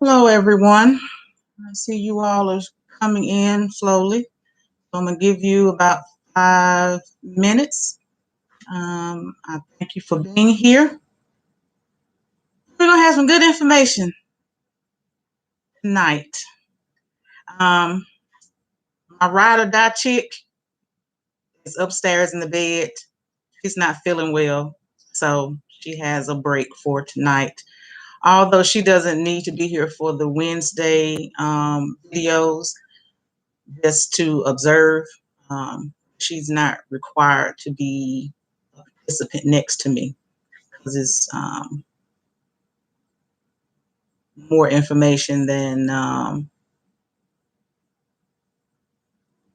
Hello, everyone. I see you all are coming in slowly. I'm going to give you about 5 minutes. I thank you for being here. We're going to have some good information tonight. My ride or die chick is upstairs in the bed. She's not feeling well, so she has a break for tonight. Although she doesn't need to be here for the Wednesday videos, just to observe. She's not required to be a participant next to me because it's more information than,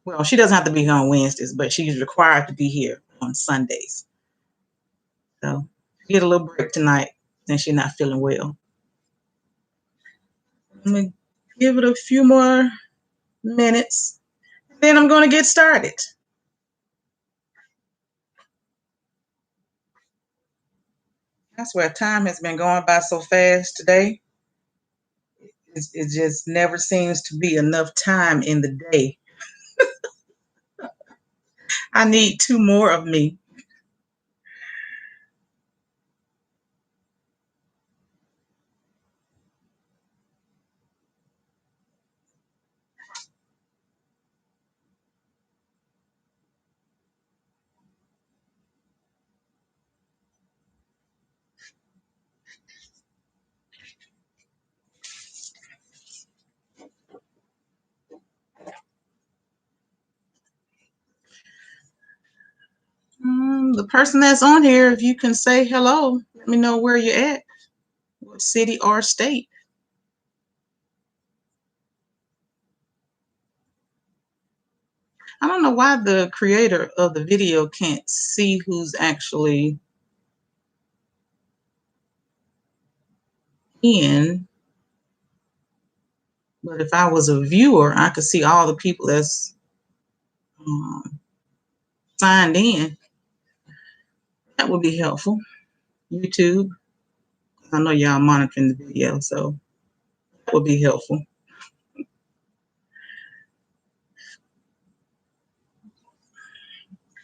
well, she doesn't have to be here on Wednesdays, but she's required to be here on Sundays. So get a little break tonight since she's not feeling well. I'm going to give it a few more minutes, then I'm going to get started. I swear time has been going by so fast today. It just never seems to be enough time in the day. I need 2 more of me. The person that's on here, if you can say hello, let me know where you're at, what city or state. I don't know why the creator of the video can't see who's actually in, but if I was a viewer, I could see all the people that's signed in. That would be helpful. YouTube, I know y'all monitoring the video, so that would be helpful.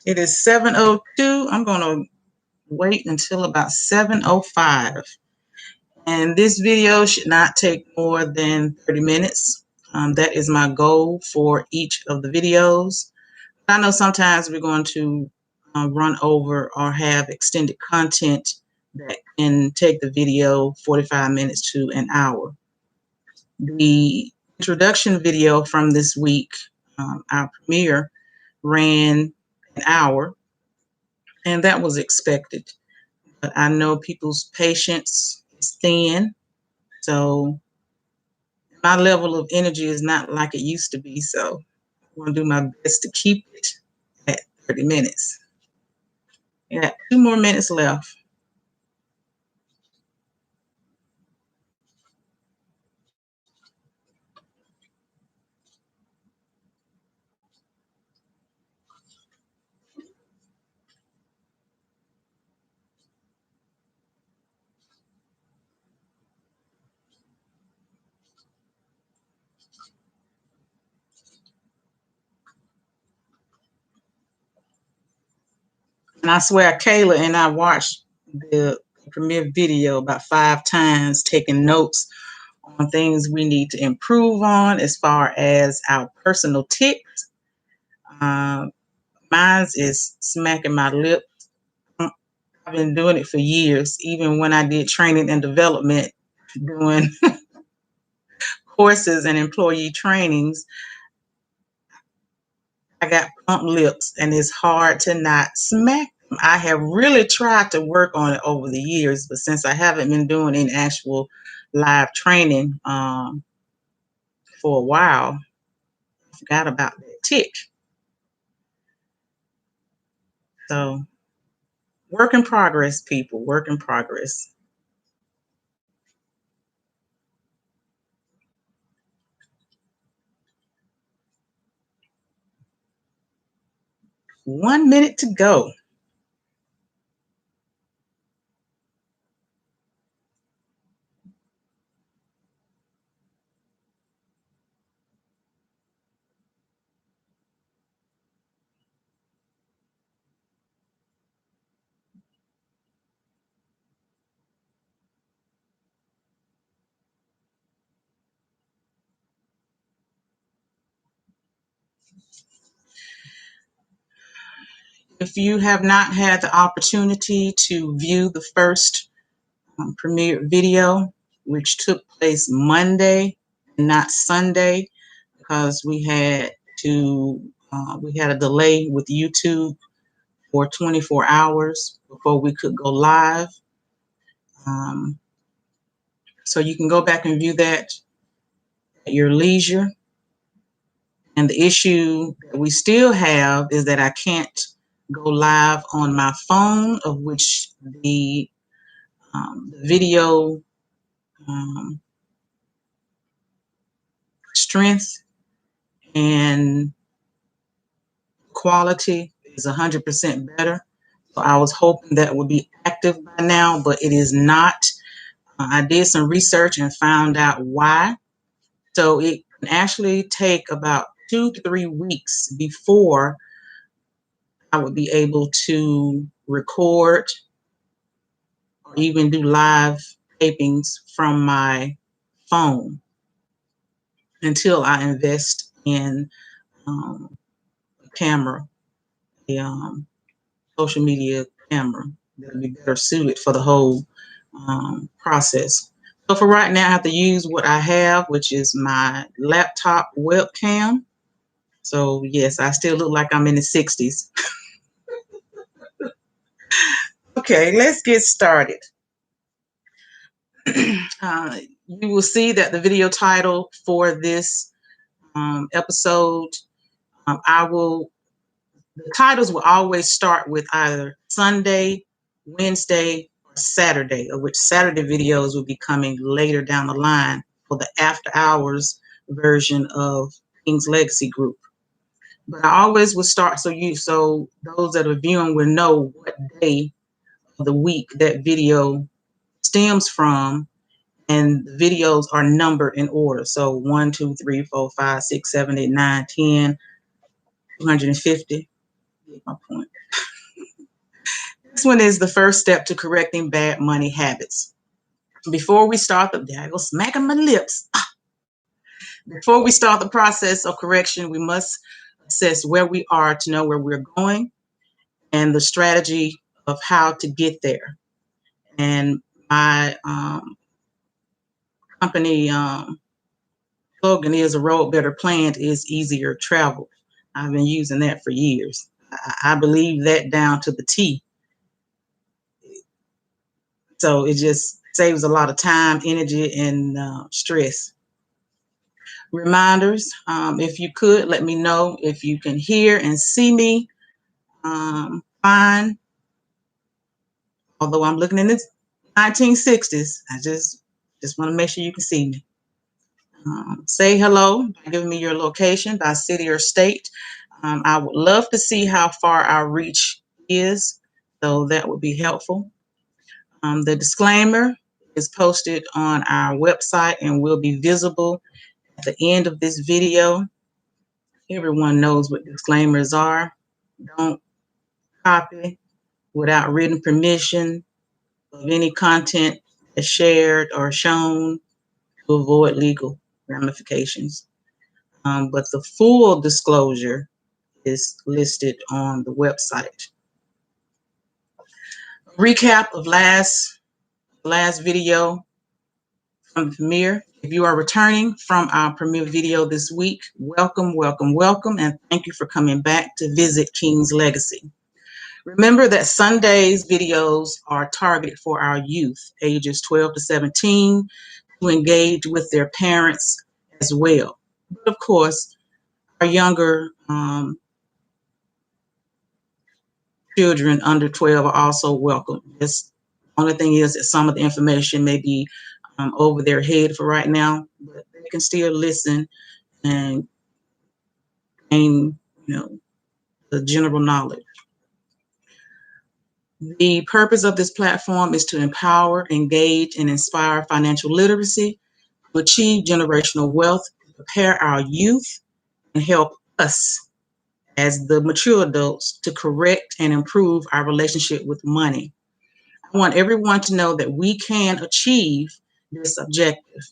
It is 7:02. I'm going to wait until about 7:05. And this video should not take more than 30 minutes. That is my goal for each of the videos. I know sometimes we're going to run over or have extended content that can take the video 45 minutes to an hour. The introduction video from this week, our premiere, ran an hour, and that was expected. But I know people's patience is thin, so my level of energy is not like it used to be, so I'm going to do my best to keep it at 30 minutes. I got 2 more minutes left. And I swear, Kayla and I watched the premiere video about 5 times, taking notes on things we need to improve on as far as our personal tics. Mine is smacking my lips. I've been doing it for years, even when I did training and development, doing courses and employee trainings. I got plump lips, and it's hard to not smack I have really tried to work on it over the years, but since I haven't been doing any actual live training for a while, I forgot about that tick. So, work in progress, people, work in progress. One minute to go. If you have not had the opportunity to view the first premiere video, which took place Monday and not Sunday, because we had a delay with YouTube for 24 hours before we could go live. Um, so you can go back and view that at your leisure. And the issue that we still have is that I can't go live on my phone, of which the video strength and quality is 100% better. So I was hoping that would be active by now, but it is not. I did some research and found out why. So it can actually take about 2 to 3 weeks before I would be able to record or even do live tapings from my phone until I invest in a camera, a social media camera that would be better suited for the whole process. So for right now, I have to use what I have, which is my laptop webcam. So yes, I still look like I'm in the 60s. Okay, let's get started. You will see that the video title for this episode, the titles will always start with either Sunday, Wednesday, or Saturday, of which Saturday videos will be coming later down the line for the After Hours version of King's Legacy Group. But I always will start so those that are viewing will know what day of the week that video stems from, and the videos are numbered in order. So 1, 2, 3, 4, 5, 6, 7, 8, 9, 10, 250. Get my point. This one is the first step to correcting bad money habits. Before we start I go smacking my lips. Before we start the process of correction, we must assess where we are to know where we're going and the strategy of how to get there. And my company slogan is, a road better planned is easier traveled. I've been using that for years. I believe that down to the T. So it just saves a lot of time, energy, and stress. Reminders, if you could, let me know if you can hear and see me fine. Although I'm looking in the 1960s, I just want to make sure you can see me. Say hello by giving me your location by city or state. I would love to see how far our reach is, so that would be helpful. The disclaimer is posted on our website and will be visible at the end of this video. Everyone knows what disclaimers are. Don't copy without written permission of any content that's shared or shown to avoid legal ramifications. But the full disclosure is listed on the website. Recap of last video from the premiere. If you are returning from our premiere video this week, welcome, welcome, welcome, and thank you for coming back to visit King's Legacy. Remember that Sunday's videos are targeted for our youth, ages 12 to 17, to engage with their parents as well. But of course, our younger children under 12 are also welcome. The only thing is that some of the information may be over their head for right now, but they can still listen and gain, the general knowledge. The purpose of this platform is to empower, engage, and inspire financial literacy, to achieve generational wealth, prepare our youth, and help us as the mature adults to correct and improve our relationship with money. I want everyone to know that we can achieve this objective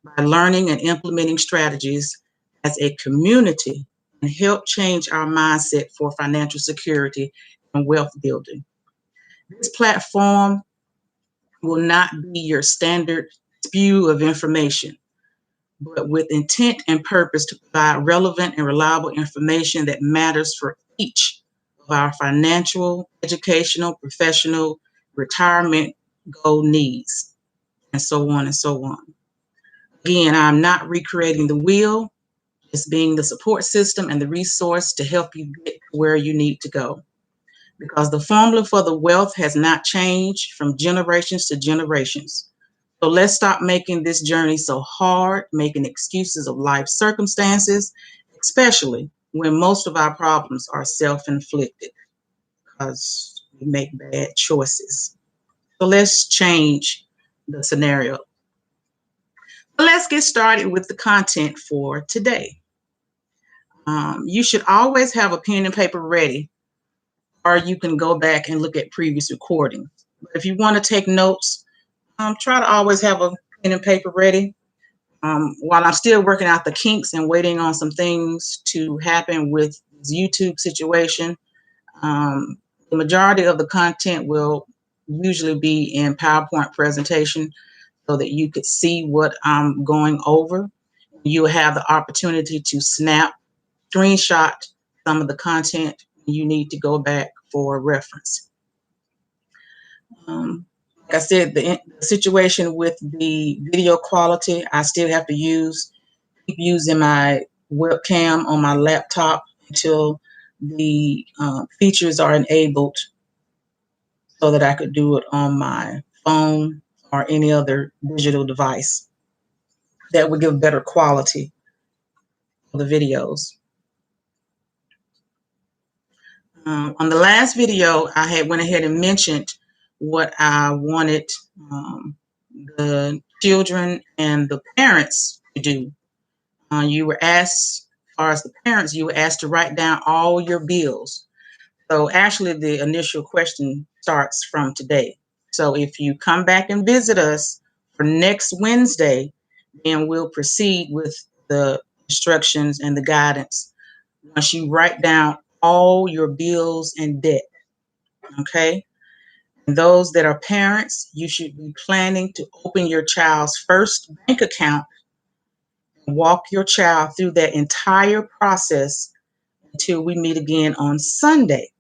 by learning and implementing strategies as a community and help change our mindset for financial security and wealth building. This platform will not be your standard spew of information, but with intent and purpose to provide relevant and reliable information that matters for each of our financial, educational, professional, retirement goal needs, and so on and so on. Again, I'm not recreating the wheel, just being the support system and the resource to help you get where you need to go. Because the formula for the wealth has not changed from generations to generations. So let's stop making this journey so hard, making excuses of life circumstances, especially when most of our problems are self-inflicted because we make bad choices. So let's change the scenario. Let's get started with the content for today. You should always have a pen and paper ready, or you can go back and look at previous recordings. But if you want to take notes, try to always have a pen and paper ready. While I'm still working out the kinks and waiting on some things to happen with this YouTube situation, the majority of the content will usually be in PowerPoint presentation so that you could see what I'm going over. You have the opportunity to screenshot some of the content. You need to go back for reference. Like I said, the situation with the video quality, I still have to keep using my webcam on my laptop until the features are enabled so that I could do it on my phone or any other digital device that would give better quality for the videos. On the last video, I had went ahead and mentioned what I wanted the children and the parents to do. You were asked, as far as the parents, you were asked to write down all your bills. So actually the initial question starts from today. So if you come back and visit us for next Wednesday, then we'll proceed with the instructions and the guidance once you write down all your bills and debt, okay? And those that are parents, you should be planning to open your child's first bank account and walk your child through that entire process until we meet again on Sunday.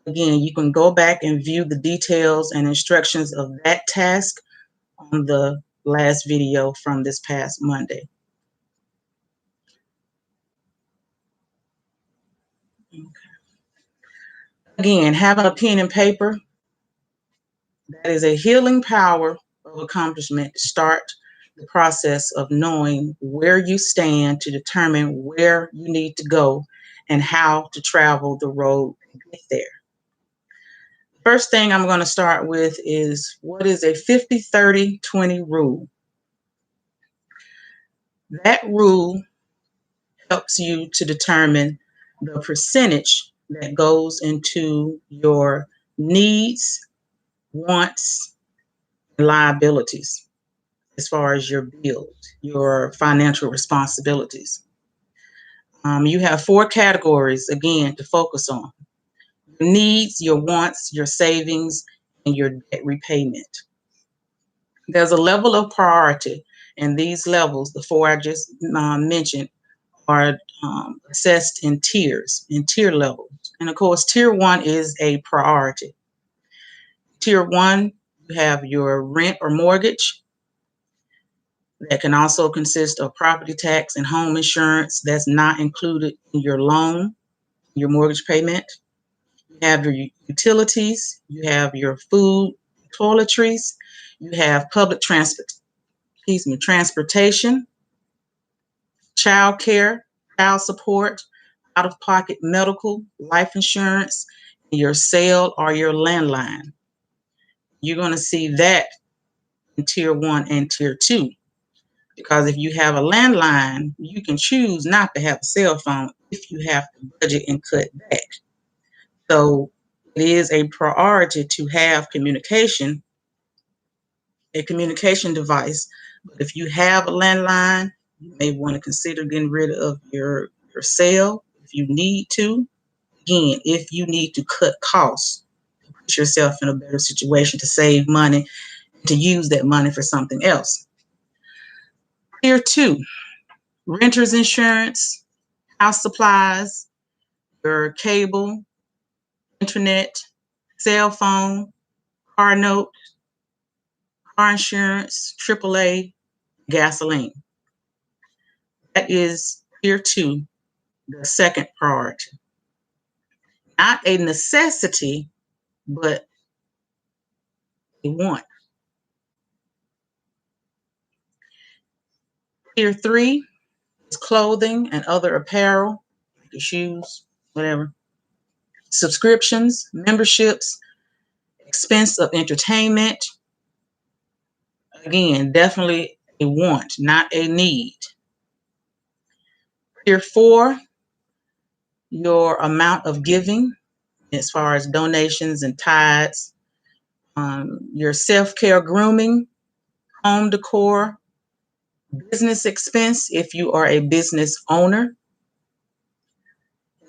Again, you can go back and view the details and instructions of that task on the last video from this past Monday. Okay. Again, having a pen and paper, that is a healing power of accomplishment to start the process of knowing where you stand to determine where you need to go and how to travel the road to get there. First thing I'm going to start with is what is a 50-30-20 rule. That rule helps you to determine the percentage that goes into your needs, wants, and liabilities as far as your bills, your financial responsibilities. You have 4 categories, again, to focus on. Your needs, your wants, your savings, and your debt repayment. There's a level of priority, and these levels, the 4 I just mentioned, are assessed in tiers, in tier levels. And of course, tier one is a priority. Tier one, you have your rent or mortgage. That can also consist of property tax and home insurance. That's not included in your loan, your mortgage payment. You have your utilities, you have your food, toiletries, you have public transportation, child care, child support, out-of-pocket medical, life insurance, your cell or your landline. You're going to see that in tier one and tier two. Because if you have a landline, you can choose not to have a cell phone if you have to budget and cut back. So it is a priority to have a communication device. But if you have a landline, you may want to consider getting rid of your cell if you need to. Again, if you need to cut costs, to put yourself in a better situation to save money, to use that money for something else. Tier two, renter's insurance, house supplies, your cable, internet, cell phone, car note, car insurance, AAA, gasoline. That is tier two, the second priority. Not a necessity, but a want. Tier three is clothing and other apparel, like your shoes, whatever. Subscriptions, memberships, expense of entertainment. Again, definitely a want, not a need. Tier four, your amount of giving as far as donations and tithes, your self-care grooming, home decor, business expense if you are a business owner,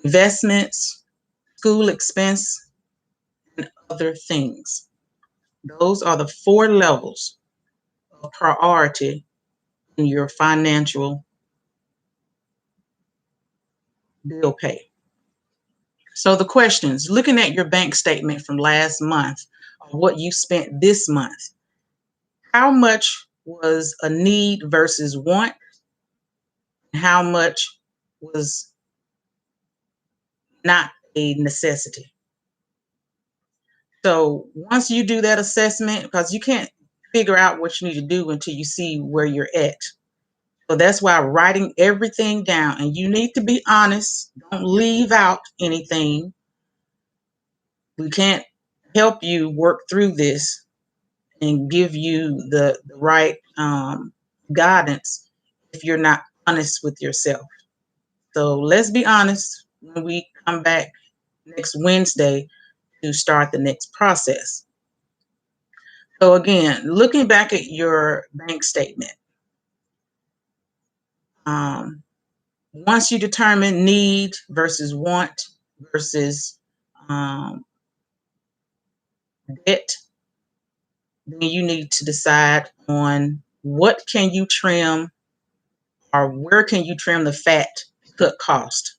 investments, school expense, and other things. Those are the four levels of priority in your financial bill pay. So the questions, looking at your bank statement from last month, what you spent this month, how much was a need versus want? How much was not a necessity? So once you do that assessment, because you can't figure out what you need to do until you see where you're at. So that's why writing everything down, and you need to be honest. Don't leave out anything. We can't help you work through this and give you the right guidance if you're not honest with yourself. So let's be honest when we come back next Wednesday to start the next process. So again, looking back at your bank statement, once you determine need versus want versus debt, then you need to decide on what can you trim or where can you trim the fat to cut cost,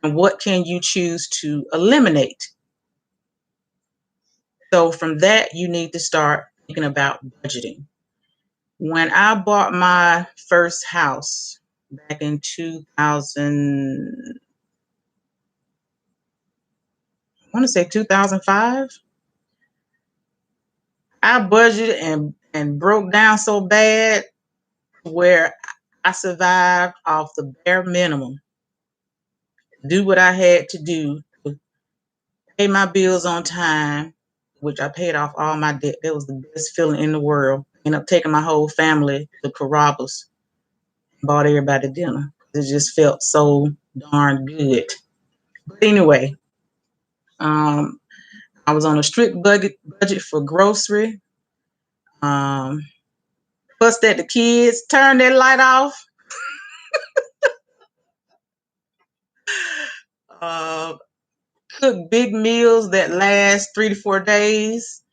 and what can you choose to eliminate. So from that, you need to start thinking about budgeting. When I bought my first house back in 2000, I want to say 2005, I budgeted and broke down so bad where I survived off the bare minimum, do what I had to do to pay my bills on time, which I paid off all my debt. That was the best feeling in the world. Ended up taking my whole family to Carrabba's, bought everybody dinner. It just felt so darn good. But anyway, I was on a strict budget for grocery. Plus that the kids turned their light off. Uh, Cook big meals that last 3 to 4 days.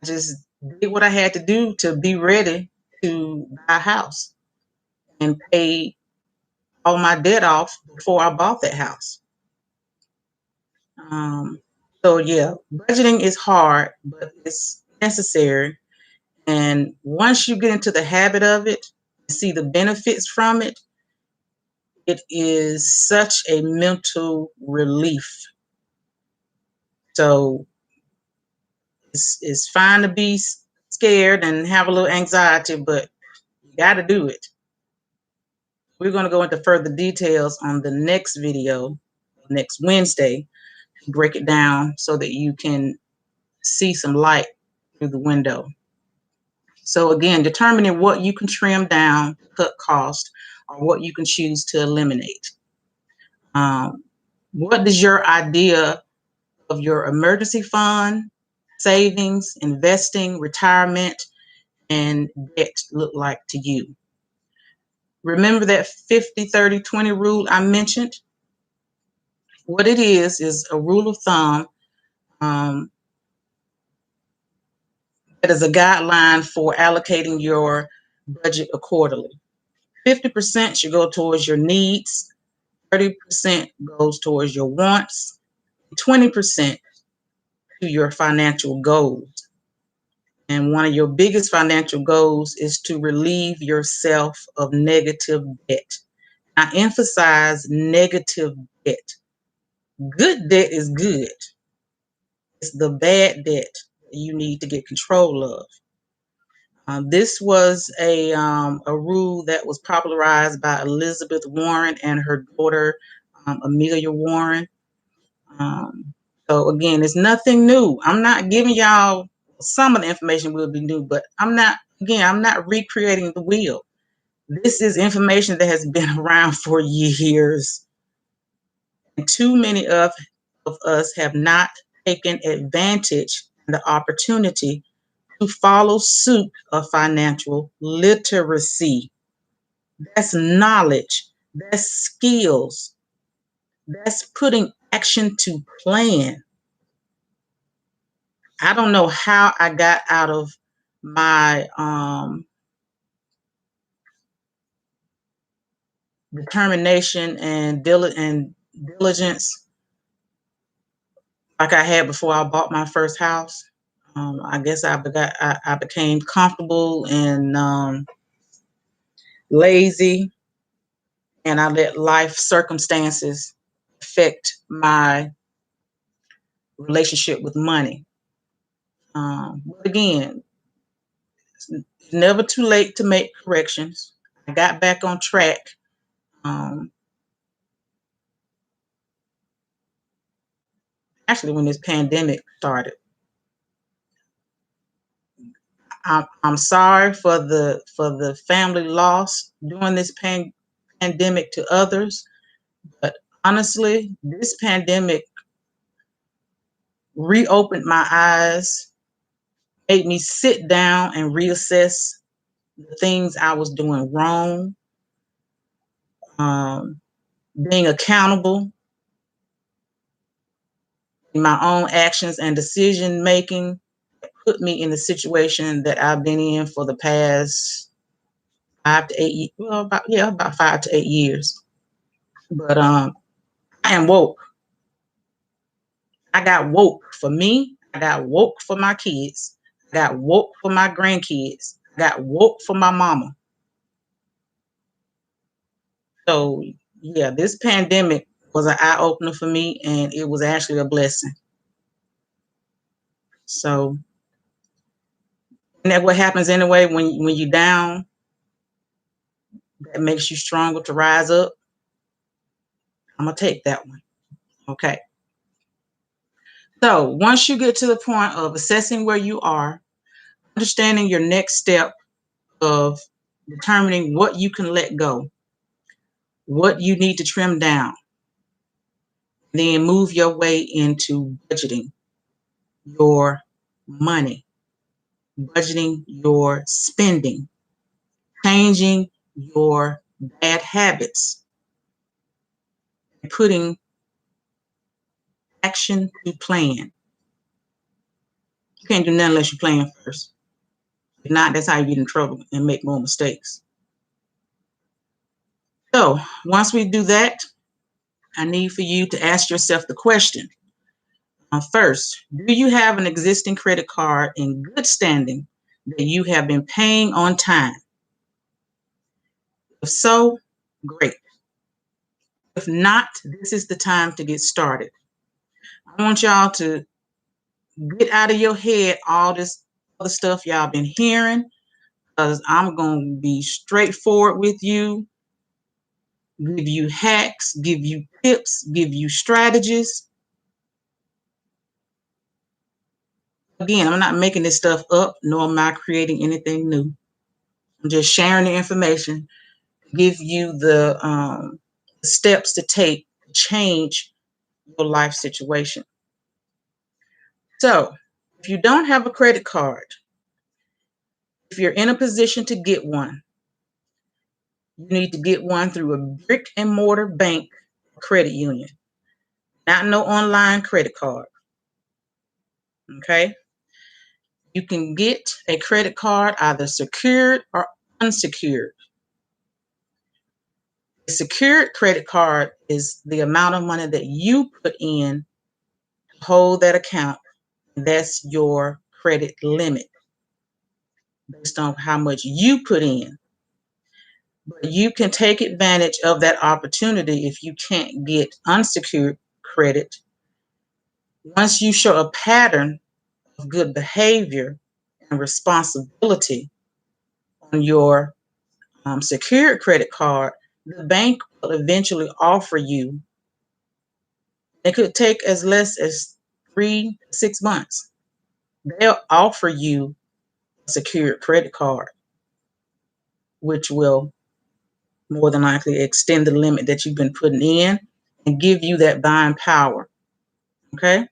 Just did what I had to do to be ready to buy a house and pay all my debt off before I bought that house. Um, so yeah, budgeting is hard, but it's necessary. And once you get into the habit of it, see the benefits from it, it is such a mental relief. So it's fine to be scared and have a little anxiety, but you got to do it. We're going to go into further details on the next video, next Wednesday, break it down so that you can see some light through the window. So again, determining what you can trim down, cut cost, or what you can choose to eliminate. What does your idea of your emergency fund, savings, investing, retirement, and debt look like to you? Remember that 50-30-20 rule I mentioned? What it is a rule of thumb that is a guideline for allocating your budget accordingly. 50% should go towards your needs, 30% goes towards your wants, 20% to your financial goals. And one of your biggest financial goals is to relieve yourself of negative debt. I emphasize negative debt. Good debt is good. It's the bad debt that you need to get control of. This was a rule that was popularized by Elizabeth Warren and her daughter, Amelia Warren. So again, it's nothing new. I'm not giving y'all, some of the information will be new, but I'm not recreating the wheel. This is information that has been around for years. And too many of us have not taken advantage of the opportunity to follow suit of financial literacy. That's knowledge, that's skills, that's putting action to plan. I don't know how I got out of my determination and diligence like I had before I bought my first house. I guess I became comfortable and lazy, and I let life circumstances affect my relationship with money. But again, it's never too late to make corrections. I got back on track. Actually, when this pandemic started, I'm sorry for the family loss during this pandemic to others, but honestly, this pandemic reopened my eyes, made me sit down and reassess the things I was doing wrong, being accountable in my own actions and decision making put me in the situation that I've been in for the past 5 to 8, well, about 5 to 8 years. But I am woke. I got woke for me. I got woke for my kids. I got woke for my grandkids. I got woke for my mama. So yeah, this pandemic was an eye opener for me, and it was actually a blessing. So, and that what happens anyway when you're down, that makes you stronger to rise up. I'm gonna take that one. Okay. So once you get to the point of assessing where you are, understanding your next step of determining what you can let go, what you need to trim down, then move your way into budgeting your money, budgeting your spending, changing your bad habits, and putting action to plan. You can't do nothing unless you plan first. If not, that's how you get in trouble and make more mistakes. So once we do that, I need for you to ask yourself the question, First, do you have an existing credit card in good standing that you have been paying on time? If so, great. If not, this is the time to get started. I want y'all to get out of your head all this other stuff y'all been hearing, because I'm going to be straightforward with you, give you hacks, give you tips, give you strategies. Again, I'm not making this stuff up, nor am I creating anything new. I'm just sharing the information, give you the steps to take to change your life situation. So, if you don't have a credit card, if you're in a position to get one, you need to get one through a brick and mortar bank or credit union, not no online credit card. Okay? You can get a credit card either secured or unsecured. A secured credit card is the amount of money that you put in to hold that account. That's your credit limit based on how much you put in. But you can take advantage of that opportunity if you can't get unsecured credit. Once you show a pattern of good behavior and responsibility on your secured credit card, the bank will eventually offer you, it could take as less as 3 to 6 months. They'll offer you a secured credit card, which will more than likely extend the limit that you've been putting in and give you that buying power. Okay?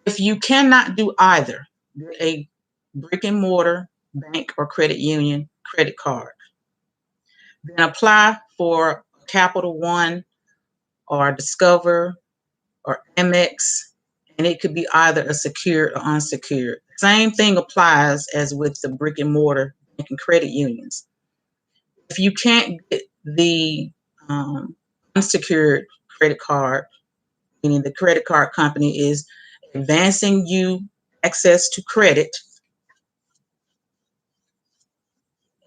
If you cannot do either, get a brick and mortar bank or credit union credit card. Then apply for Capital One or Discover or Amex, and it could be either a secured or unsecured. Same thing applies as with the brick and mortar bank and credit unions. If you can't get the unsecured credit card, meaning the credit card company is advancing you access to credit,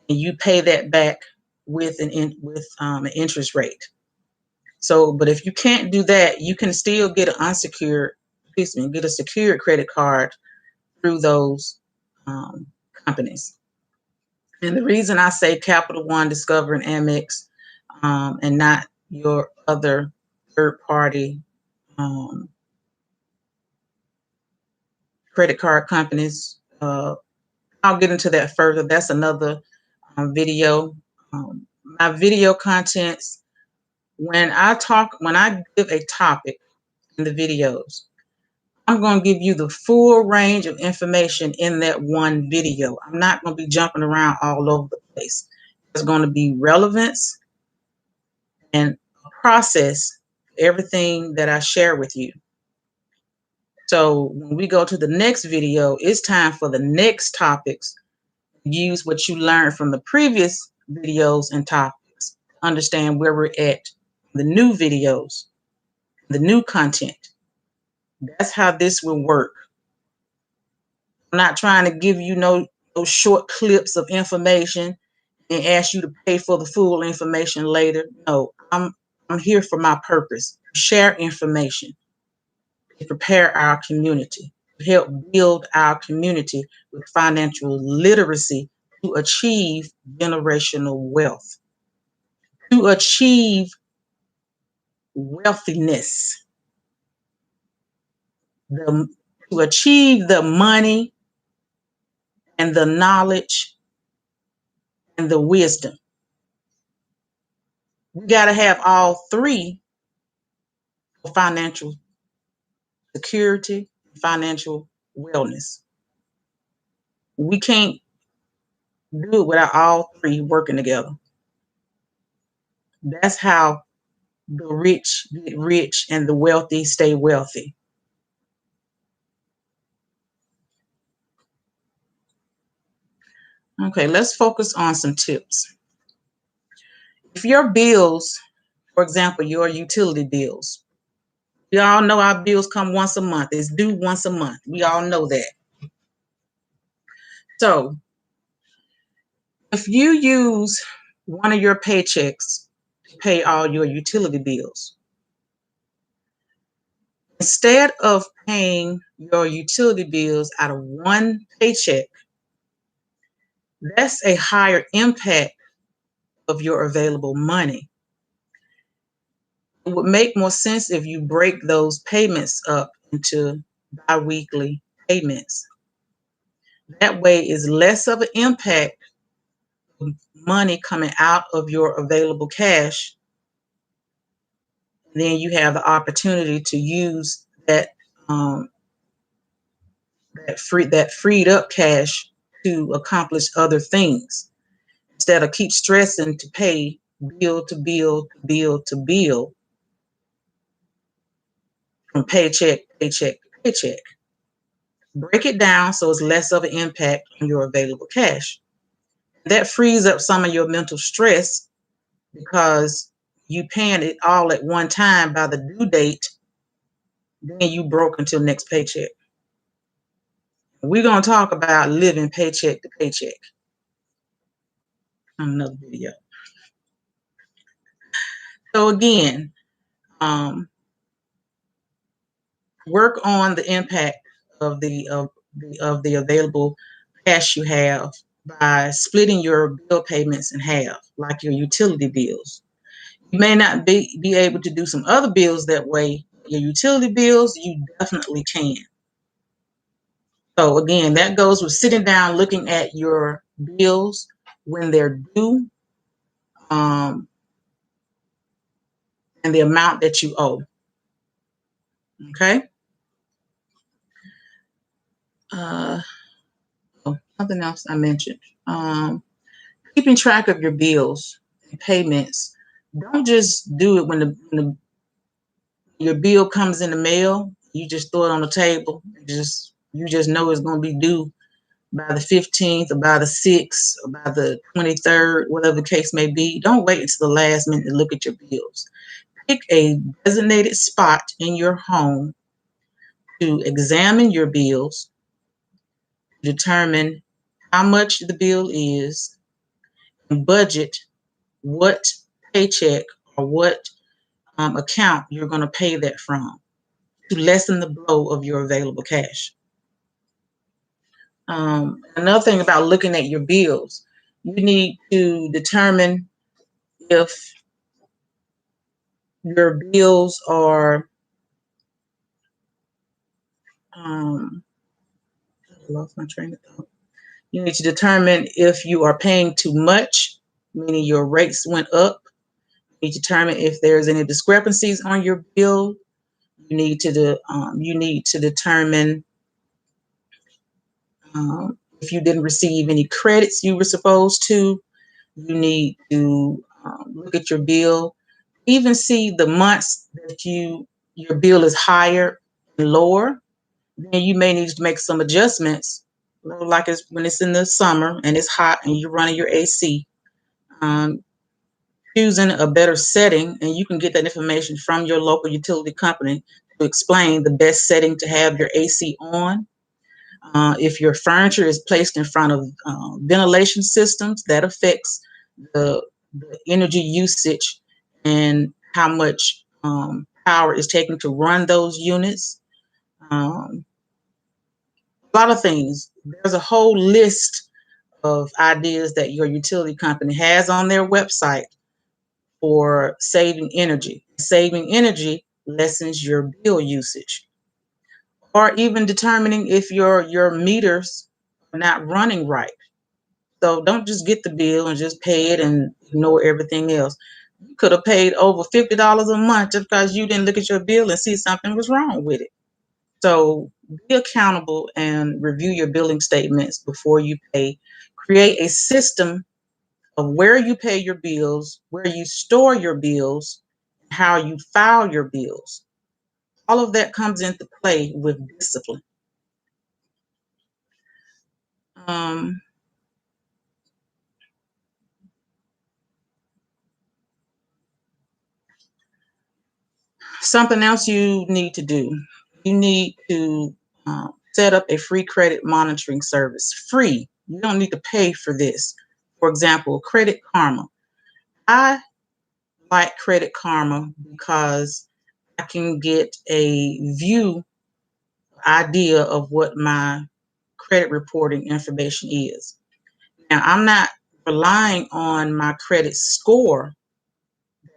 and you pay that back with an interest rate. So, but if you can't do that, you can still get get a secured credit card through those companies. And the reason I say Capital One, Discover, and Amex, and not your other third-party credit card companies, I'll get into that further. That's another video. My video contents, when I give a topic in the videos, I'm going to give you the full range of information in that one video. I'm not going to be jumping around all over the place. There's going to be relevance and a process for everything that I share with you. So when we go to the next video, it's time for the next topics. Use what you learned from the previous videos and topics. Understand where we're at, the new videos, the new content. That's how this will work. I'm not trying to give you no short clips of information and ask you to pay for the full information later. No, I'm here for my purpose. Share information to prepare our community, to help build our community with financial literacy to achieve generational wealth, to achieve wealthiness, to achieve the money and the knowledge and the wisdom. We got to have all three for financial security, financial wellness. We can't do it without all three working together. That's how the rich get rich and the wealthy stay wealthy. Okay, let's focus on some tips. If your bills, for example, your utility bills, We all know our bills come once a month. It's due once a month. We all know that. So if you use one of your paychecks to pay all your utility bills, instead of paying your utility bills out of one paycheck, that's a higher impact of your available money. It would make more sense if you break those payments up into bi-weekly payments. That way is less of an impact of money coming out of your available cash. Then you have the opportunity to use that that freed up cash to accomplish other things instead of keep stressing to pay bill to bill to bill to bill from paycheck paycheck to paycheck. Break it down so it's less of an impact on your available cash. That frees up some of your mental stress because you paying it all at one time by the due date, then you broke until next paycheck. We're going to talk about living paycheck to paycheck on another video. So again, work on the impact of the available cash you have by splitting your bill payments in half, like your utility bills. You may not be able to do some other bills that way. Your utility bills, you definitely can. So again, that goes with sitting down, looking at your bills when they're due, and the amount that you owe. Okay. Something else I mentioned. Keeping track of your bills and payments. Don't just do it when your bill comes in the mail. You just throw it on the table. You just know it's going to be due by the 15th or by the 6th or by the 23rd, whatever the case may be. Don't wait until the last minute to look at your bills. Pick a designated spot in your home to examine your bills, determine how much the bill is, and budget what paycheck or what account you're going to pay that from to lessen the blow of your available cash. Another thing about looking at your bills, you need to determine if your bills are I lost my train of thought. You need to determine if you are paying too much, meaning your rates went up. You need to determine if there's any discrepancies on your bill. You need to determine if you didn't receive any credits you were supposed to. You need to look at your bill, even see the months that your bill is higher and lower. Then you may need to make some adjustments, like when it's in the summer and it's hot and you're running your AC. Choosing a better setting, and you can get that information from your local utility company to explain the best setting to have your AC on. If your furniture is placed in front of ventilation systems, that affects the energy usage and how much power is taken to run those units. A lot of things. There's a whole list of ideas that your utility company has on their website for saving energy. Saving energy lessens your bill usage. Or even determining if your meters are not running right. So don't just get the bill and just pay it and ignore everything else. You could have paid over $50 a month just because you didn't look at your bill and see something was wrong with it. So be accountable and review your billing statements before you pay. Create a system of where you pay your bills, where you store your bills, how you file your bills. All of that comes into play with discipline. Something else you need to do. You need to set up a free credit monitoring service. Free. You don't need to pay for this. For example, Credit Karma. I like Credit Karma because I can get a idea of what my credit reporting information is. Now, I'm not relying on my credit score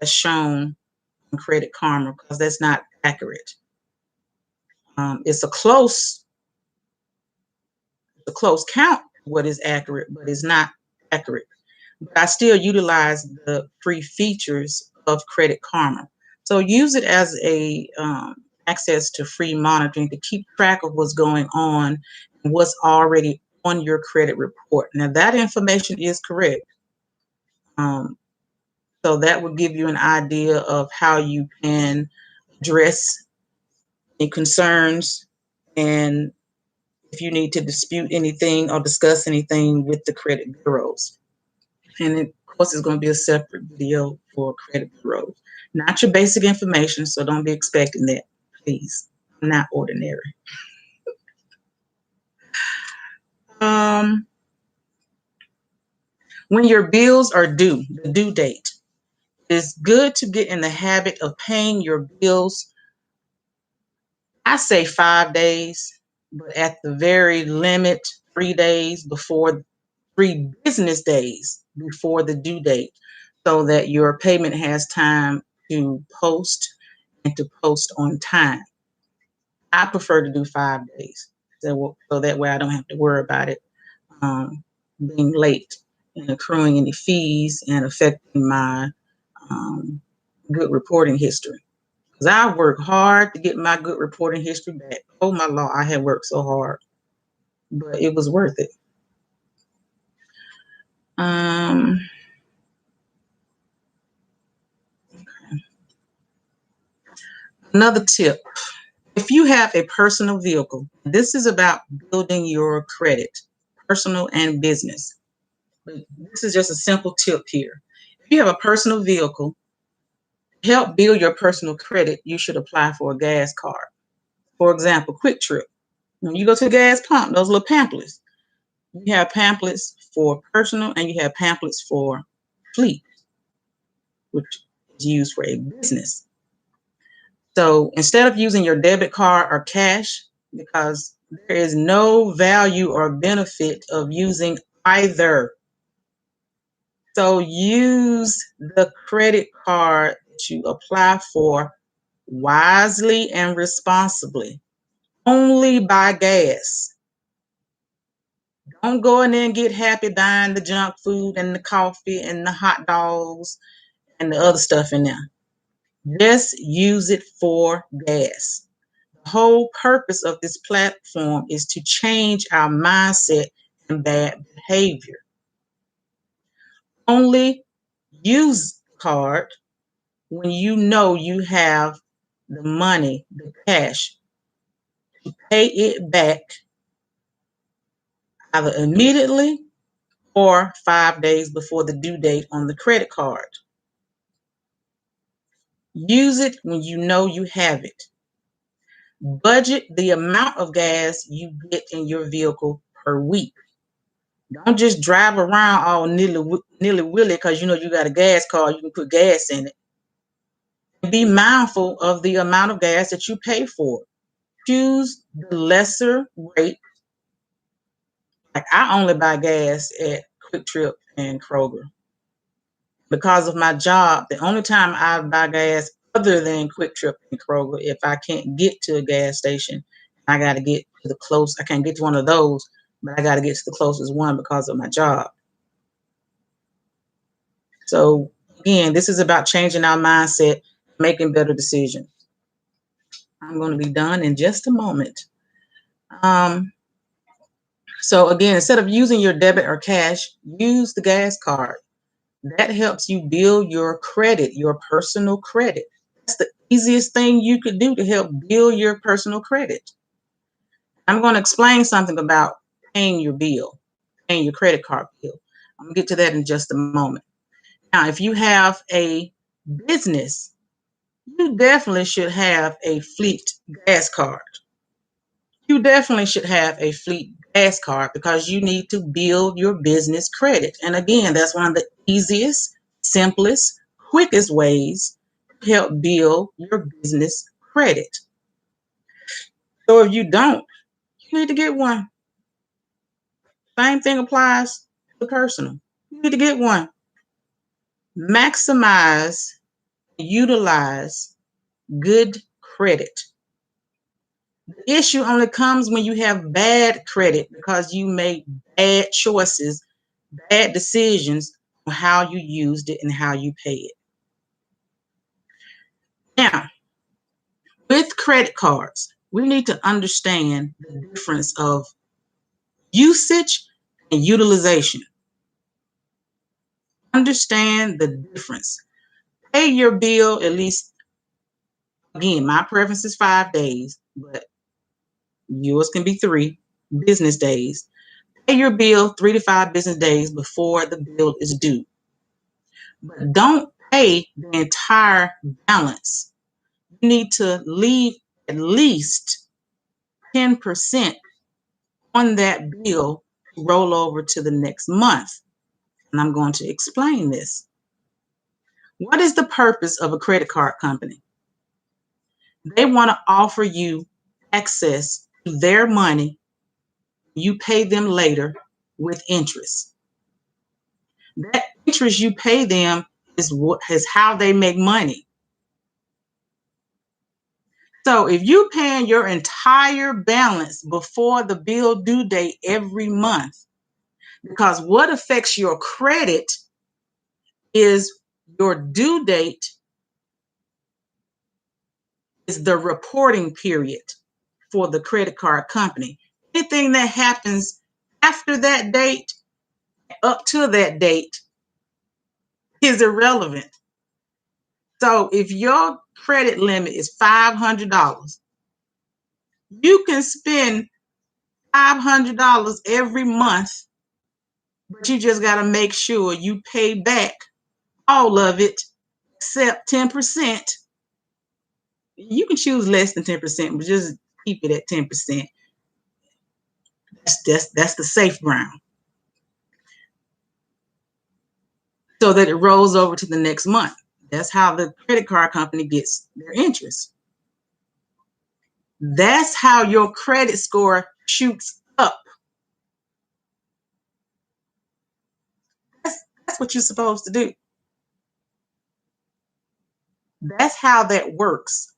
that's shown on Credit Karma because that's not accurate. It's a close count what is accurate, but it's not accurate. But I still utilize the free features of Credit Karma. So use it as a access to free monitoring to keep track of what's going on and what's already on your credit report. Now that information is correct. So that would give you an idea of how you can address any concerns and if you need to dispute anything or discuss anything with the credit bureaus. And of course, it's going to be a separate video for credit bureaus. Not your basic information, so don't be expecting that, please. I'm not ordinary. When your bills are due, the due date, it's good to get in the habit of paying your bills. I say 5 days, but at the very limit, 3 days before, 3 business days before the due date, so that your payment has time to post and to post on time. I prefer to do 5 days, so that way I don't have to worry about it being late and accruing any fees and affecting my good reporting history. Because I work hard to get my good reporting history back. Oh my Lord, I had worked so hard, but it was worth it. Another tip, if you have a personal vehicle, this is about building your credit, personal and business. But this is just a simple tip here. If you have a personal vehicle, to help build your personal credit, you should apply for a gas card. For example, Quick Trip. When you go to the gas pump, those little pamphlets, you have pamphlets for personal and you have pamphlets for fleet, which is used for a business. So instead of using your debit card or cash, because there is no value or benefit of using either. So use the credit card that you apply for wisely and responsibly. Only buy gas. Don't go in there and get happy buying the junk food and the coffee and the hot dogs and the other stuff in there. Just use it for gas. The whole purpose of this platform is to change our mindset and bad behavior. Only use the card when you know you have the money, the cash, to pay it back either immediately or 5 days before the due date on the credit card. Use it when you know you have it. Budget the amount of gas you get in your vehicle per week. Don't just drive around all nilly-willy because you know you got a gas card, you can put gas in it. Be mindful of the amount of gas that you pay for. Choose the lesser rate. Like I only buy gas at Quick Trip and Kroger. Because of my job, the only time I buy gas other than Quick Trip and Kroger, if I can't get to a gas station, I got to get to the close. I can't get to one of those, but I got to get to the closest one because of my job. So again, this is about changing our mindset, making better decisions. I'm going to be done in just a moment. So again, instead of using your debit or cash, use the gas card. That helps you build your credit, your personal credit. That's the easiest thing you could do to help build your personal credit. I'm going to explain something about paying your bill, paying your credit card bill. I'm going to get to that in just a moment. Now, if you have a business, You definitely should have a fleet gas card. You definitely should have a fleet gas card because you need to build your business credit. And again, that's one of the easiest, simplest, quickest ways to help build your business credit. So if you don't, you need to get one. Same thing applies to the personal. You need to get one. Maximize, utilize good credit. The issue only comes when you have bad credit because you made bad choices, bad decisions on how you used it and how you pay it. Now, with credit cards, we need to understand the difference of usage and utilization. Understand the difference. Pay your bill at least, again, my preference is 5 days, but yours can be 3 business days. Pay your bill 3 to 5 business days before the bill is due. But don't pay the entire balance. You need to leave at least 10% on that bill to roll over to the next month. And I'm going to explain this. What is the purpose of a credit card company? They want to offer you access to their money. You pay them later with interest. That interest you pay them is how they make money. So if you paying your entire balance before the bill due date every month, because what affects your credit is your due date is the reporting period for the credit card company. Anything that happens after that date, up to that date, is irrelevant. So if your credit limit is $500, you can spend $500 every month, but you just got to make sure you pay back all of it except 10%. You can choose less than 10%, but just keep it at 10%. That's the safe ground. So that it rolls over to the next month. That's how the credit card company gets their interest. That's how your credit score shoots up. That's what you're supposed to do. That's how that works.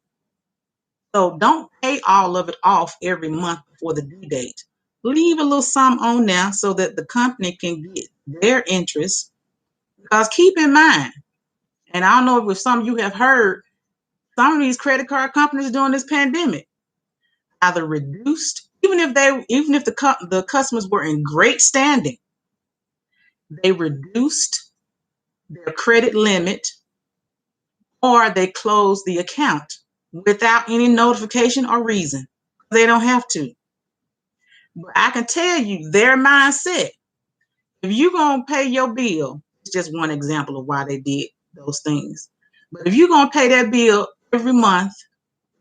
So don't pay all of it off every month before the due date. Leave a little sum on there so that the company can get their interest. Because keep in mind, and I don't know if some of you have heard, some of these credit card companies during this pandemic either reduced, even if the customers were in great standing, they reduced their credit limit or they closed the account without any notification or reason. They don't have to. But I can tell you their mindset. If you're going to pay your bill, it's just one example of why they did those things. But if you're going to pay that bill every month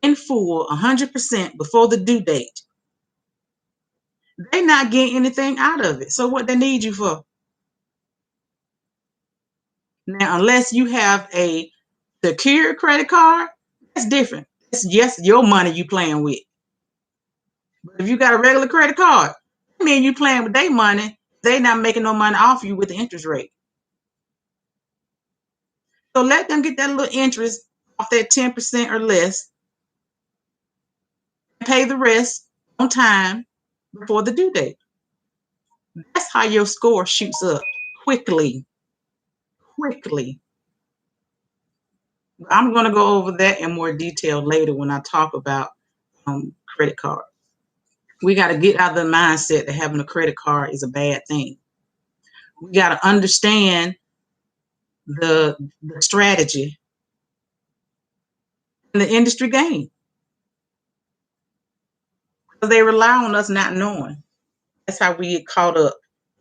in full, 100% before the due date, they're not getting anything out of it. So what they need you for? Now, unless you have a secured credit card, that's different. It's just your money you playing with. But if you got a regular credit card, I mean you playing with their money, they not making no money off you with the interest rate. So let them get that little interest off that 10% or less, and pay the rest on time before the due date. That's how your score shoots up quickly. Quickly. I'm going to go over that in more detail later when I talk about credit cards. We got to get out of the mindset that having a credit card is a bad thing. We got to understand the strategy and the industry game. They rely on us not knowing. That's how we get caught up.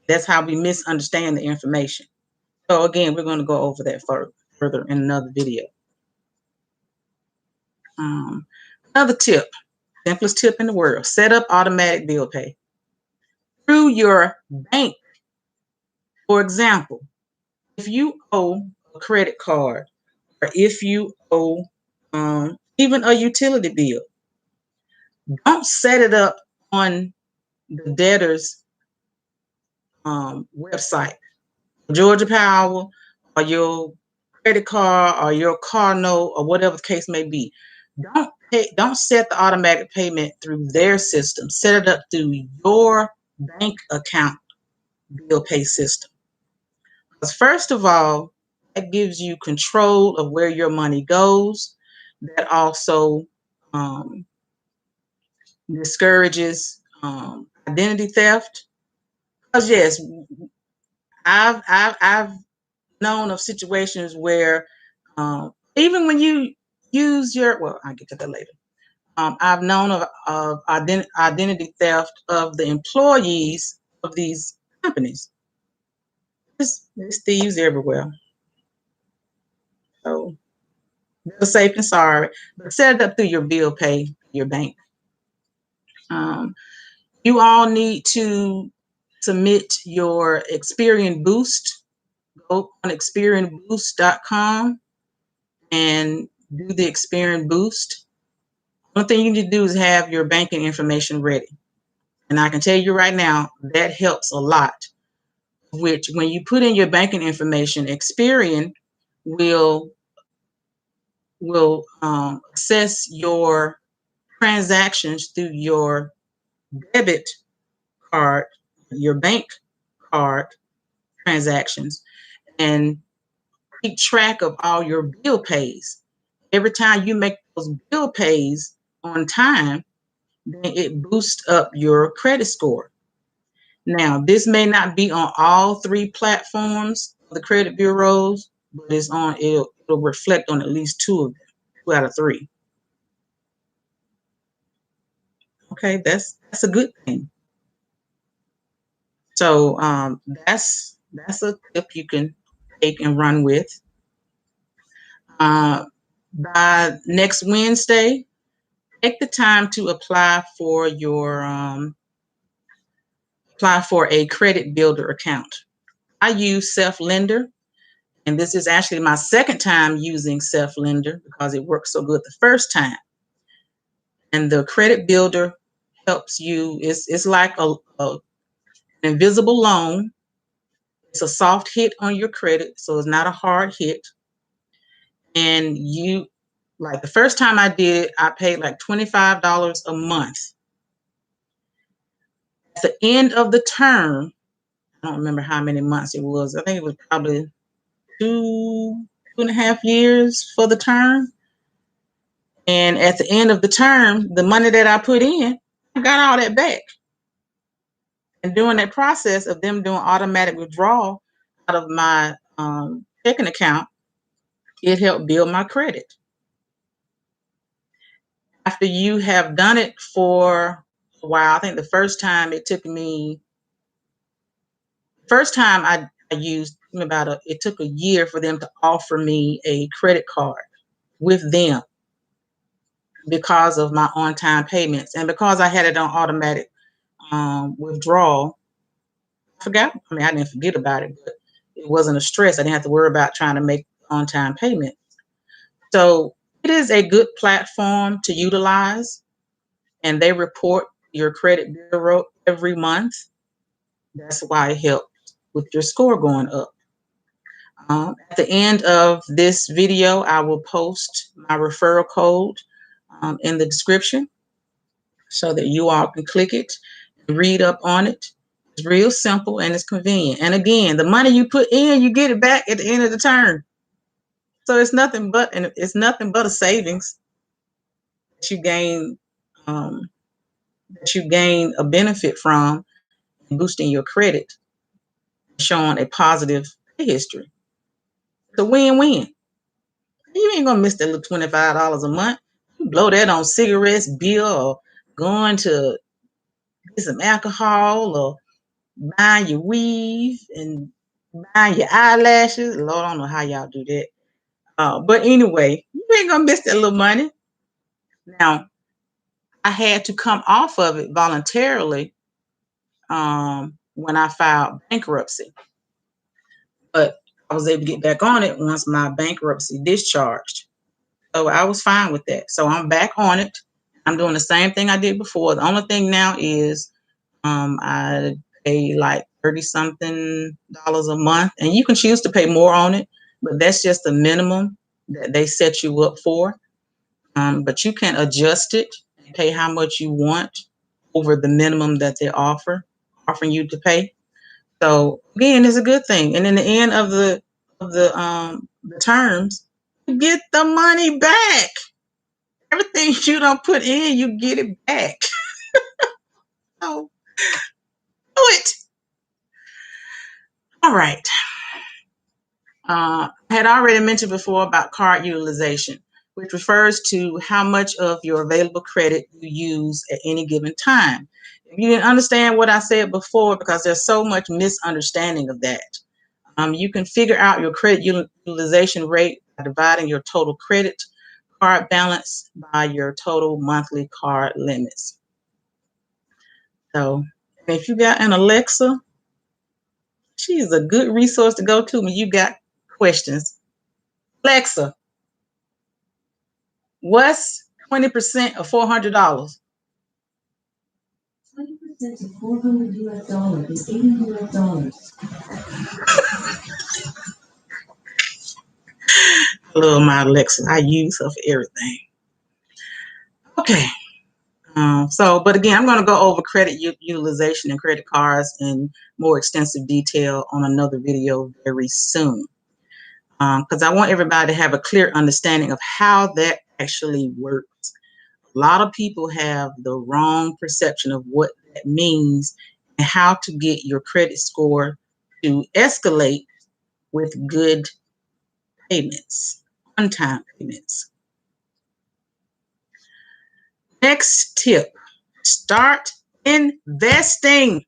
That's how we misunderstand the information. So again, we're going to go over that further in another video. Another tip, simplest tip in the world, set up automatic bill pay through your bank. For example, if you owe a credit card or if you owe even a utility bill, don't set it up on the debtor's website, Georgia Power, or your credit card, or your car note, or whatever the case may be. Don't set the automatic payment through their system. Set it up through your bank account bill pay system. Because first of all, that gives you control of where your money goes. That also discourages identity theft. Because yes, I've known of situations where even when you use your, well, I'll get to that later. I've known of identity theft of the employees of these companies. There's thieves everywhere. So be safe and sorry, but set it up through your bill pay, your bank. You all need to submit your Experian Boost. Go on experianboost.com and do the Experian Boost. One thing you need to do is have your banking information ready. And I can tell you right now, that helps a lot. Which, when you put in your banking information, Experian will assess your transactions through your debit card, your bank card transactions, and keep track of all your bill pays. Every time you make those bill pays on time, then it boosts up your credit score. Now, this may not be on all three platforms of the credit bureaus, but it'll reflect on at least two of them, 2 out of 3. Okay, that's a good thing. So that's a tip you can take and run with. By next Wednesday, take the time to apply for a credit builder account. I use Self-Lender, and this is actually my second time using Self-Lender because it worked so good the first time. And the credit builder helps you. It's like an invisible loan. It's a soft hit on your credit, so it's not a hard hit. And like the first time I did it, I paid like $25 a month. At the end of the term, I don't remember how many months it was. I think it was probably 2.5 years for the term. And at the end of the term, the money that I put in, I got all that back. And during that process of them doing automatic withdrawal out of my checking account, it helped build my credit. After you have done it for a while, I think the first time I used it took a year for them to offer me a credit card with them because of my on-time payments. And because I had it on automatic withdrawal, I didn't forget about it, but it wasn't a stress. I didn't have to worry about trying to make on-time payment. So it is a good platform to utilize, and they report your credit bureau every month. That's why it helps with your score going up. At the end of this video, I will post my referral code in the description so that you all can click it and read up on it. It's real simple and it's convenient. And again, the money you put in, you get it back at the end of the term. So it's nothing but a savings that you gain a benefit from boosting your credit, showing a positive pay history. It's a win-win. You ain't gonna miss that little $25 a month. You blow that on cigarettes, beer, or going to get some alcohol, or buying your weave and buying your eyelashes. Lord, I don't know how y'all do that. But anyway, you ain't gonna miss that little money. Now, I had to come off of it voluntarily when I filed bankruptcy, but I was able to get back on it once my bankruptcy discharged. So I was fine with that. So I'm back on it. I'm doing the same thing I did before. The only thing now is I pay like 30 something dollars a month, and you can choose to pay more on it, but that's just the minimum that they set you up for. But you can adjust it and pay how much you want over the minimum that they're offering you to pay. So again, it's a good thing. And in the end of the terms, you get the money back. Everything you don't put in, you get it back. So do it. All right. I had already mentioned before about card utilization, which refers to how much of your available credit you use at any given time. If you didn't understand what I said before, because there's so much misunderstanding of that, you can figure out your credit utilization rate by dividing your total credit card balance by your total monthly card limits. So if you got an Alexa, she is a good resource to go to when you got questions. Alexa, what's 20% of $400? 20% of 400 US dollars is 80 US dollars. I love my Alexa. I use her for everything. Okay. But again, I'm going to go over credit utilization and credit cards in more extensive detail on another video very soon. Because I want everybody to have a clear understanding of how that actually works. A lot of people have the wrong perception of what that means and how to get your credit score to escalate with good payments, on-time payments. Next tip, start investing.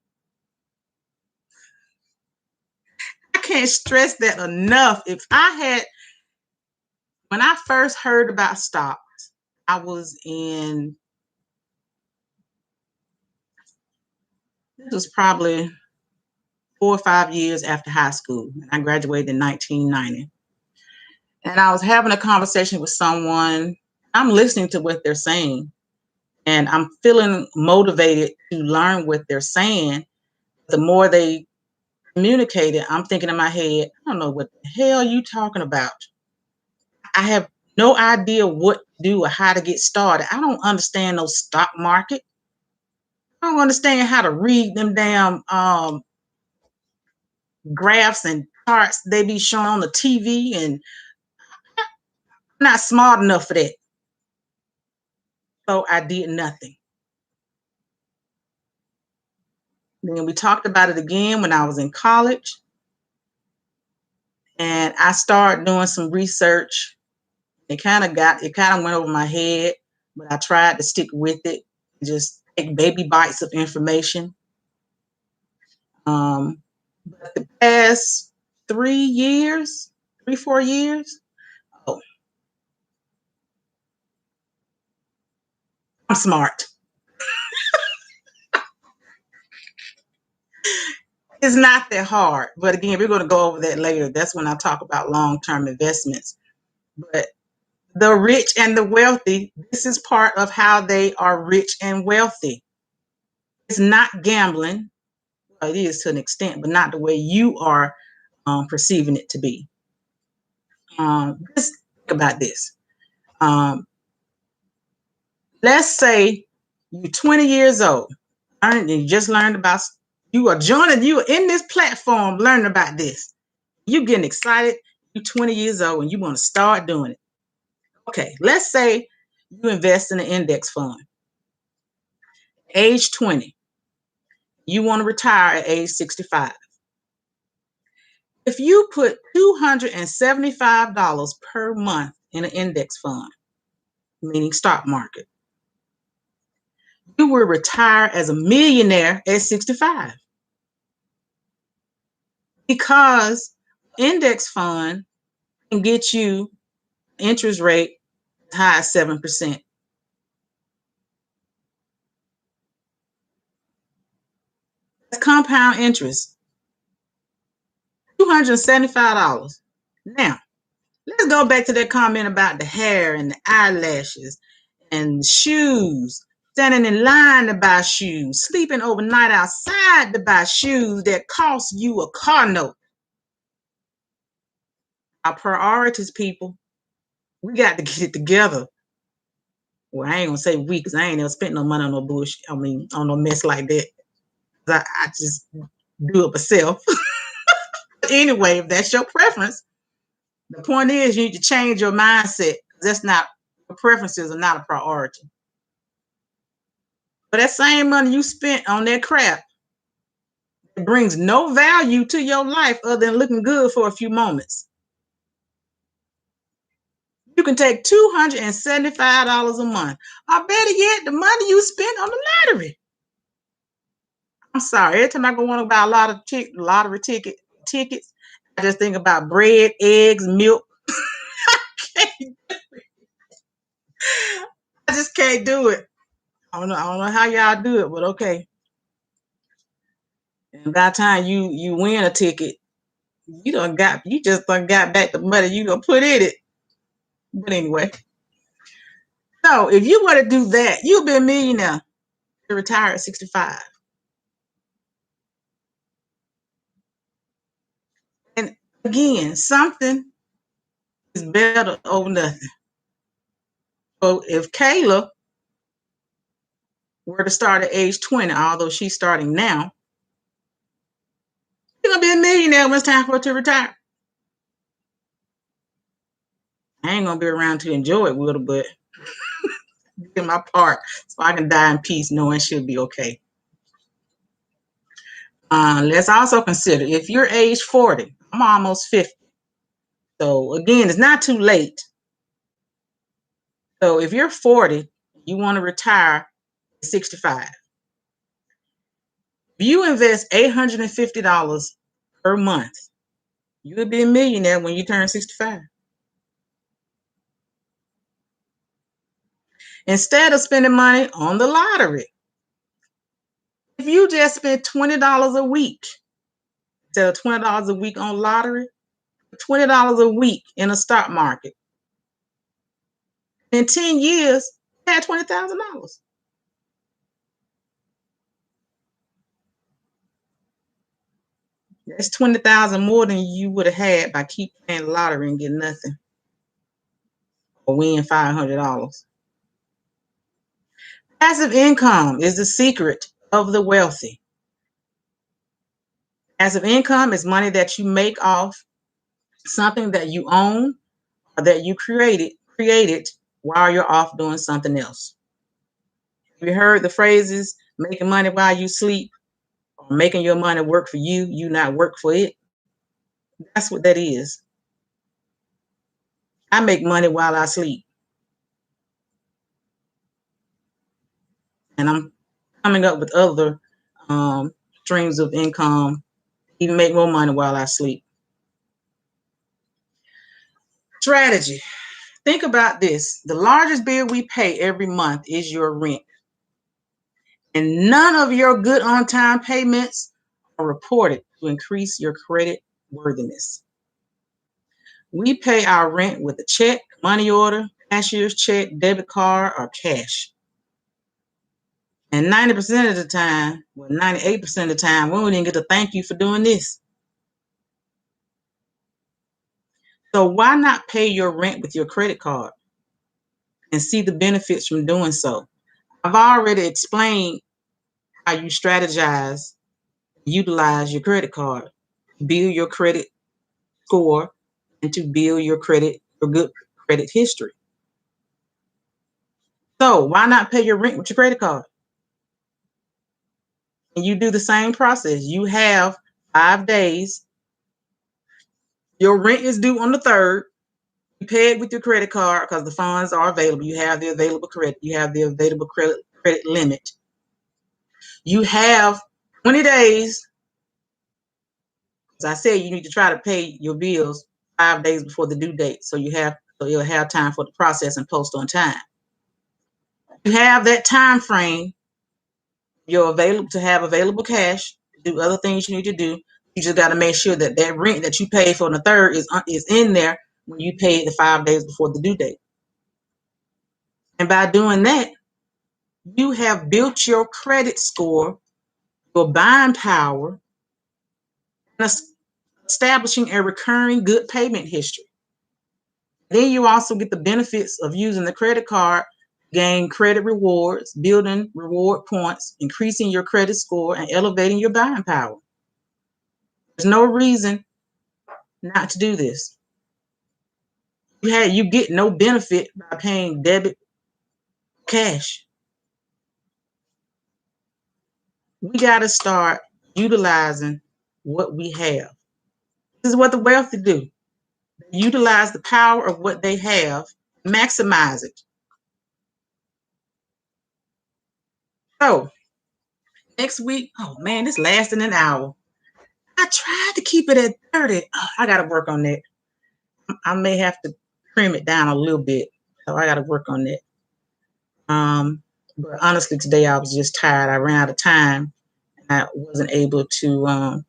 I can't stress that enough. When I first heard about stocks, I was this was probably 4 or 5 years after high school. I graduated in 1990. And I was having a conversation with someone. I'm listening to what they're saying, and I'm feeling motivated to learn what they're saying. The more they communicated, I'm thinking in my head, I don't know what the hell you talking about. I have no idea what to do or how to get started. I don't understand no stock market. I don't understand how to read them damn graphs and charts they be showing on the TV, and I'm not smart enough for that. So I did nothing. Then we talked about it again when I was in college, and I started doing some research. It kind of went over my head, but I tried to stick with it, just take baby bites of information. But the past 4 years, oh, I'm smart. It's not that hard. But again, we're going to go over that later. That's when I talk about long-term investments. But the rich and the wealthy, this is part of how they are rich and wealthy. It's not gambling. Well, it is to an extent, but not the way you are perceiving it to be. Just think about this. Let's say you're 20 years old, and you just learned about, you are in this platform learning about this. You getting excited, you're 20 years old, and you want to start doing it. Okay, let's say you invest in an index fund. Age 20, you want to retire at age 65. If you put $275 per month in an index fund, meaning stock market, you will retire as a millionaire at 65. Because index fund can get you interest rate as high as 7%. That's compound interest, $275. Now, let's go back to that comment about the hair and the eyelashes and shoes, standing in line to buy shoes, sleeping overnight outside to buy shoes that cost you a car note. Our priorities, people, we got to get it together. Well, I ain't gonna say we, because I ain't never spent no money on no bullshit. I mean, on no mess like that. I just do it myself. But anyway, if that's your preference, the point is you need to change your mindset. That's not, your preferences are not a priority. But that same money you spent on that crap, it brings no value to your life other than looking good for a few moments. You can take $275 a month, or better yet, the money you spent on the lottery. I'm sorry, every time I go want to buy a lot of lottery tickets, I just think about bread, eggs, milk. I just can't do it. I don't know how y'all do it, but okay. And by the time you win a ticket, you just got back the money you gonna put in it. But anyway, so if you want to do that, you'll be a millionaire to retire at 65. And again, something is better over nothing. So if Kayla were to start at age 20, although she's starting now, she's gonna be a millionaire when it's time for her to retire. I ain't gonna be around to enjoy it with her, but do my part so I can die in peace knowing she'll be okay. Let's also consider if you're age 40, I'm almost 50. So again, it's not too late. So if you're 40, you want to retire at 65. If you invest $850 per month, you will be a millionaire when you turn 65. Instead of spending money on the lottery, if you just spend $20 a week, instead of $20 a week on lottery, $20 a week in a stock market, in 10 years, you had $20,000. That's $20,000 more than you would have had by keep playing the lottery and getting nothing, or win $500. Passive income is the secret of the wealthy. Passive income is money that you make off something that you own or that you created while you're off doing something else. Have you heard the phrases making money while you sleep, or making your money work for you, you not work for it? That's what that is. I make money while I sleep. And I'm coming up with other streams of income, even make more money while I sleep. Strategy. Think about this. The largest bill we pay every month is your rent. And none of your good on-time payments are reported to increase your credit worthiness. We pay our rent with a check, money order, cashier's check, debit card, or cash. And 90% of the time, well, 98% of the time, we don't even get to thank you for doing this. So why not pay your rent with your credit card and see the benefits from doing so? I've already explained how you strategize, utilize your credit card, build your credit score, and to build your good credit history. So why not pay your rent with your credit card? And you do the same process. You have 5 days. Your rent is due on the 3rd. You pay it with your credit card because the funds are available. You have the available credit. You have the available credit limit. You have 20 days. As I said, you need to try to pay your bills 5 days before the due date, so you'll have time for the process and post on time. You have that time frame. You're available to have available cash. do other things you need to do. You just got to make sure that that rent that you paid for on the 3rd is in there when you pay it the 5 days before the due date. And by doing that, you have built your credit score, your buying power, and establishing a recurring good payment history. Then you also get the benefits of using the credit card, gain credit rewards, building reward points, increasing your credit score, and elevating your buying power. There's no reason not to do this. You get no benefit by paying debit cash. We got to start utilizing what we have. This is what the wealthy do. They utilize the power of what they have, maximize it. So next week, oh man, this lasting an hour. I tried to keep it at 30. Oh, I got to work on that. I may have to trim it down a little bit. So I got to work on that. But honestly, today I was just tired. I ran out of time. I wasn't able to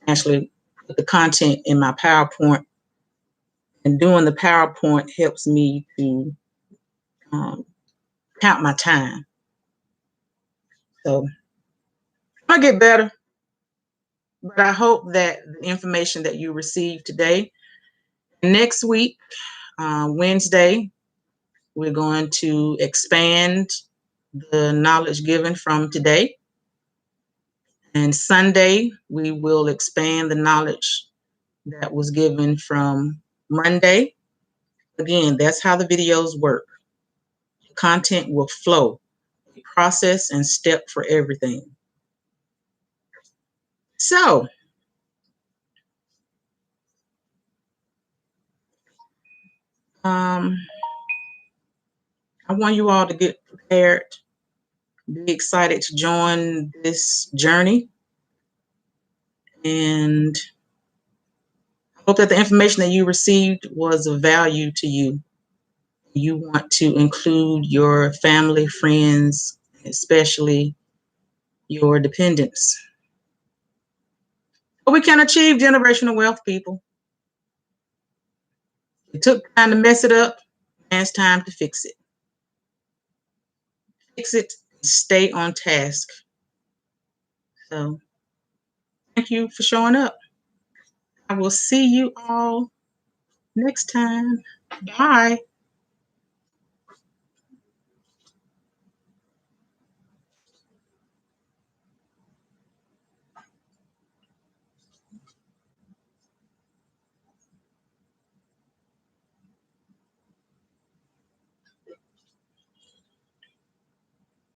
actually put the content in my PowerPoint. And doing the PowerPoint helps me to count my time. So I'll get better. But I hope that the information that you received today, next week, Wednesday, we're going to expand the knowledge given from today. And Sunday, we will expand the knowledge that was given from Monday. Again, that's how the videos work. Content will flow, process and step for everything. So, I want you all to get prepared, be excited to join this journey. And I hope that the information that you received was of value to you. You want to include your family, friends, especially your dependents. But we can achieve generational wealth, people. It took time to mess it up, and it's time to fix it. Fix it, stay on task. So, thank you for showing up. I will see you all next time. Bye.